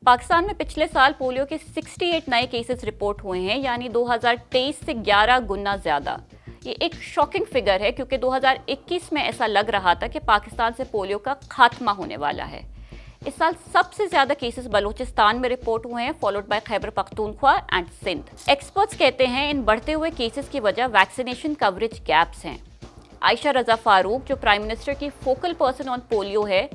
पाकिस्तान में पिछले साल पोलियो के 68 नए केसेस रिपोर्ट हुए हैं, यानी 2023 से 11 गुना ज़्यादा। ये एक शॉकिंग फिगर है क्योंकि 2021 में ऐसा लग रहा था कि पाकिस्तान से पोलियो का खात्मा होने वाला है। इस साल सबसे ज़्यादा केसेस बलूचिस्तान में रिपोर्ट हुए हैं, followed by Khyber Pakhtunkhwa and Sindh. Experts कहते हैं इन बढ़ते हुए केसेस की वजह वैक्सीनेशन कवरेज गैप्स हैं। आयशा रज़ा फारूक, जो प्राइम मिनिस्टर की फोकल पर्सन ऑन पोलियो है,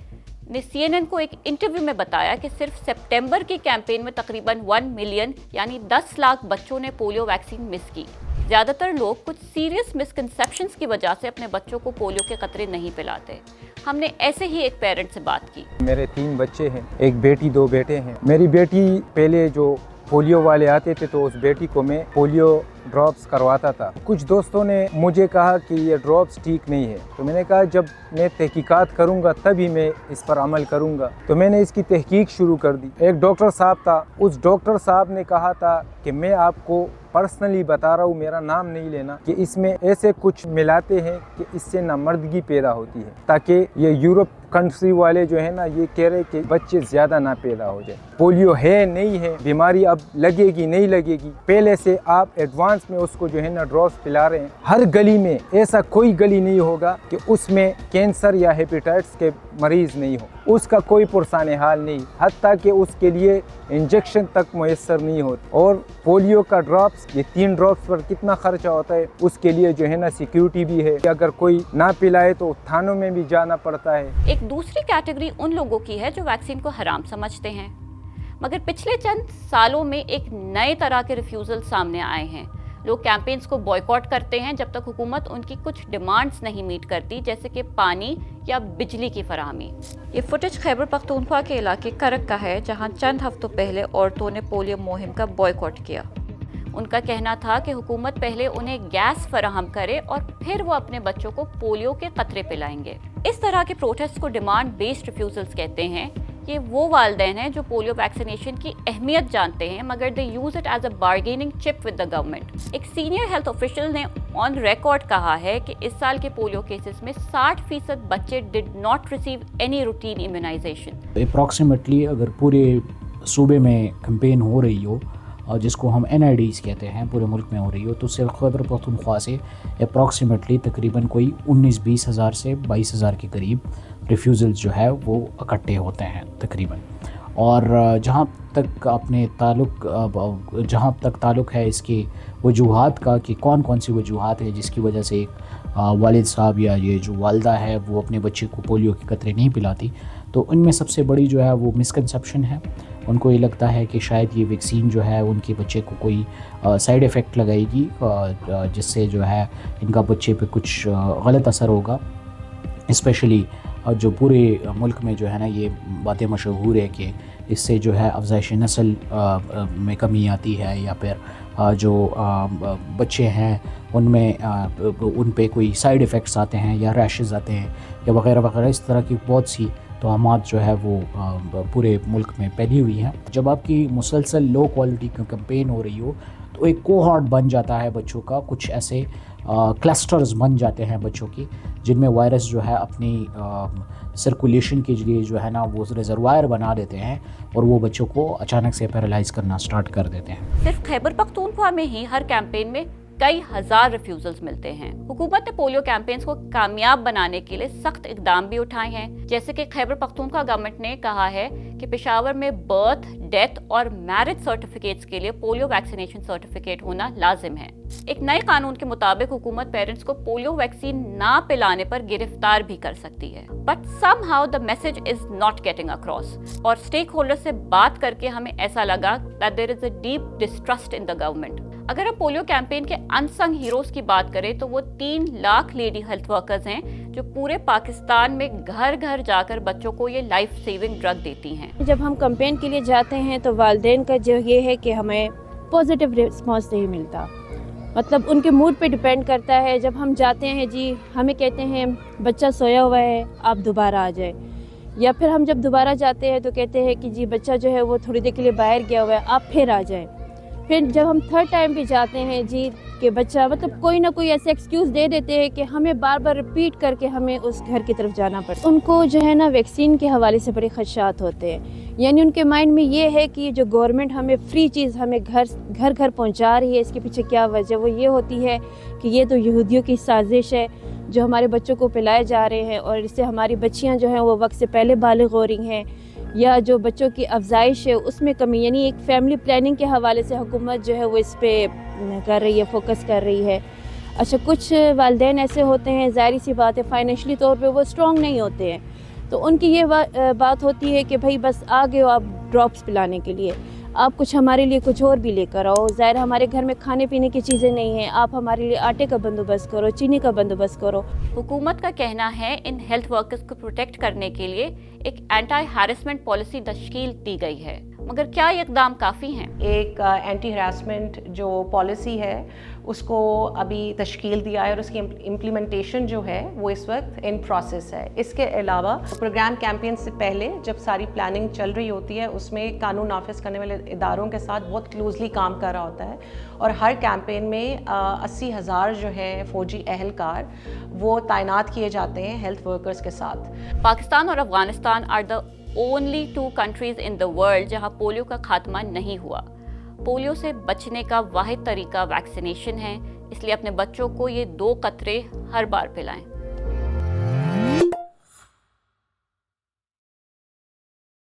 ने CNN को एक इंटरव्यू में बताया कि सिर्फ सितंबर के कैंपेन में तकरीबन 1 मिलियन यानी 10 लाख बच्चों ने पोलियो वैक्सीन मिस की। ज़्यादातर लोग कुछ सीरियस मिसकंसेप्शंस की वजह से अपने बच्चों को पोलियो के कतरे नहीं पिलाते। हमने ऐसे ही एक पेरेंट से बात की। मेरे 3 बच्चे हैं, एक बेटी 2 बेटे हैं। मेरी बेटी पहले जो पोलियो वाले आते थे तो उस बेटी को मैं पोलियो ड्रॉप्स करवाता था। कुछ दोस्तों ने मुझे कहा कि ये ड्रॉप्स ठीक नहीं है, तो मैंने कहा जब मैं तहकीकात करूंगा तभी मैं इस पर अमल करूंगा। तो मैंने इसकी तहकीक शुरू कर दी। एक डॉक्टर साहब था, उस डॉक्टर साहब ने कहा था कि मैं आपको पर्सनली बता रहा हूँ, मेरा नाम नहीं लेना, कि इसमें ऐसे कुछ मिलाते हैं कि इससे नामर्दगी पैदा होती है, ताकि ये यूरोप कंट्री वाले जो है ना, ये कह रहे कि बच्चे ज़्यादा ना पैदा हो जाए। पोलियो है नहीं है, बीमारी अब लगेगी नहीं लगेगी, पहले से आप एडवांस में उसको जो है ना ड्रॉप्स पिला रहे हैं। हर गली में ऐसा कोई गली नहीं होगा कि उसमें कैंसर या हेपेटाइटिस के मरीज़ नहीं हो, उसका कोई पुरसाने हाल नहीं, हत्ता कि उसके लिए इंजेक्शन तक मुयस्सर नहीं होता। और पोलियो का ड्रॉप्स, ये 3 ड्रॉप्स पर कितना खर्चा होता है, उसके लिए जो है ना सिक्योरिटी भी है कि अगर कोई ना पिलाए तो थानों में भी जाना पड़ता है। एक दूसरी कैटेगरी उन लोगों की है जो वैक्सीन को हराम समझते हैं, मगर पिछले चंद सालों में एक नए तरह के रिफ्यूज़ल सामने आए हैं। लोग कैंपेन्स को बॉयकॉट करते हैं जब तक हुकूमत उनकी कुछ डिमांड्स नहीं मीट करती, जैसे कि पानी या बिजली की फराहमी। ये फुटेज खैबर पख्तूनख्वा के इलाके करक का है, जहां चंद हफ्तों पहले औरतों ने पोलियो मुहिम का बॉयकॉट किया। उनका कहना था कि हुकूमत पहले उन्हें गैस फराहम करे और फिर वो अपने बच्चों को पोलियो के कतरे पिलाएंगे। इस तरह के प्रोटेस्ट को डिमांड बेस्ड रिफ्यूजल्स कहते हैं। ये वो वालिदैन हैं जो पोलियो वैक्सीनेशन की अहमियत जानते हैं, मगर they use it as a bargaining chip with the government. एक सीनियर हेल्थ ऑफिशियल ने ऑन रिकॉर्ड कहा है कि इस साल के पोलियो केसेस में 60% बच्चे did not receive any routine immunization. Approximately अगर पूरे सूबे में कैंपेन हो रही हो, जिसको हम NIDs कहते हैं, पूरे मुल्क में हो रही हो, तो सिर्फ खैबर पख्तूनख्वा से अप्रॉक्सीमेटली तकरीबन कोई 19-20 हज़ार से 22 हज़ार के करीब रिफ्यूज़ल्स जो है वो इकट्ठे होते हैं तकरीबन। और जहाँ तक ताल्लुक़ है इसके वजूहात का कि कौन कौन सी वजूहात है जिसकी वजह से एक वालिद साहब या ये जो वालदा है वो अपने बच्चे को पोलियो के कतरे नहीं पिलाती, तो उनमें सबसे बड़ी जो है वो मिसकंसेप्शन है। उनको ये लगता है कि शायद ये वैक्सीन जो है उनके बच्चे को कोई साइड इफ़ेक्ट लगाएगी, जिससे जो है इनका बच्चे पे कुछ गलत असर होगा। स्पेशली जो पूरे मुल्क में जो है ना ये बातें मशहूर है कि इससे जो है अफज़ाइश नस्ल में कमी आती है, या फिर जो बच्चे हैं उनमें उन पे कोई साइड इफ़ेक्ट्स आते हैं या रैशेस आते हैं या वगैरह वगैरह। इस तरह की बहुत सी तोहमात जो है वो पूरे मुल्क में फैली हुई हैं। जब आपकी मुसलसल लो क्वालिटी की कैंपेन हो रही हो तो एक कोहॉर्ट बन जाता है बच्चों का, कुछ ऐसे क्लस्टर्स बन जाते हैं बच्चों की जिनमें वायरस जो है अपनी सर्कुलेशन के लिए जो है ना वो रिजर्वायर बना देते हैं और वो बच्चों को अचानक से पैरालाइज करना स्टार्ट कर देते हैं। सिर्फ खैबर पख्तूनख्वा में ही हर कैंपेन में कई हज़ार रिफ्यूजल्स मिलते हैं। हुकूमत ने पोलियो कैंपेन्स को कामयाब बनाने के लिए सख्त इकदाम भी उठाए हैं, जैसे कि खैबर पख्तूनख्वा गवर्नमेंट ने कहा है कि पेशावर में बर्थ, डेथ और मैरिज सर्टिफिकेट्स के लिए पोलियो वैक्सीनेशन सर्टिफिकेट होना लाजिम है। एक नए कानून के मुताबिक हुकूमत पेरेंट्स को पोलियो वैक्सीन ना पिलाने पर गिरफ्तार भी कर सकती है। But somehow the message is not getting across, और स्टेक होल्डर से बात करके हमें ऐसा लगा that there is a deep distrust in the government. अगर हम पोलियो कैंपेन के अनसंग हीरोज की बात करें तो वो 3 लाख लेडी हेल्थ वर्कर्स हैं जो पूरे पाकिस्तान में घर घर जाकर बच्चों को ये लाइफ सेविंग ड्रग देती हैं। जब हम कैंपेन के लिए जाते हैं तो वालिदैन का जो ये है कि हमें पॉजिटिव रिस्पांस नहीं मिलता, मतलब उनके मूड पे डिपेंड करता है। जब हम जाते हैं जी, हमें कहते हैं बच्चा सोया हुआ है, आप दोबारा आ जाए, या फिर हम जब दोबारा जाते हैं तो कहते हैं कि जी बच्चा जो है वो थोड़ी देर के लिए बाहर गया हुआ है, आप फिर आ जाएं। फिर जब हम थर्ड टाइम भी जाते हैं जी कि बच्चा, मतलब कोई ना कोई ऐसे एक्सक्यूज़ दे देते हैं कि हमें बार बार रिपीट करके हमें उस घर की तरफ जाना पड़ता है। उनको जो है ना वैक्सीन के हवाले से बड़े खदशात होते हैं। यानी उनके माइंड में ये है कि जो गवर्नमेंट हमें फ्री चीज़ हमें घर घर पहुंचा रही है, इसके पीछे क्या वजह, वो ये होती है कि ये तो यहूदियों की साजिश है जो हमारे बच्चों को पिलाए जा रहे हैं और इससे हमारी बच्चियां जो हैं वो वक्त से पहले बालिग हो रही हैं, या जो बच्चों की अफजाइश है उसमें कमी, यानी एक फैमिली प्लानिंग के हवाले से हुकूमत जो है वो इस पे कर रही है, फोकस कर रही है। अच्छा, कुछ वालिदैन ऐसे होते हैं, ज़ाहिर सी बात है फाइनेंशली तौर पे वो स्ट्रॉन्ग नहीं होते हैं, तो उनकी ये बात होती है कि भाई बस आ गए हो आप ड्रॉप्स पिलाने के लिए, आप कुछ हमारे लिए कुछ और भी लेकर आओ, ज़ाहिर हमारे घर में खाने पीने की चीज़ें नहीं हैं, आप हमारे लिए आटे का बंदोबस्त करो, चीनी का बंदोबस्त करो। हुकूमत का कहना है इन हेल्थ वर्कर्स को प्रोटेक्ट करने के लिए एक एंटी हैरेसमेंट पॉलिसी तश्कील दी गई है, मगर क्या ये इक़दाम काफ़ी हैं? एक एंटी हरासमेंट जो पॉलिसी है उसको अभी तश्कील दिया है और उसकी इम्प्लीमेंटेशन जो है वो इस वक्त इन प्रोसेस है। इसके अलावा प्रोग्राम कैंपेन से पहले जब सारी प्लानिंग चल रही होती है उसमें कानून नाफिज करने वाले इदारों के साथ बहुत क्लोजली काम कर रहा होता है और हर कैंपेन में 80,000 जो है फ़ौजी अहलकार वो तैनात किए जाते हैं हेल्थ वर्कर्स के साथ। पाकिस्तान और Afghanistan are the only 2 countries in the world जहां पोलियो का खात्मा नहीं हुआ। पोलियो से बचने का वाहिद तरीका वैक्सीनेशन है, इसलिए अपने बच्चों को ये 2 कतरे हर बार पिलाएं।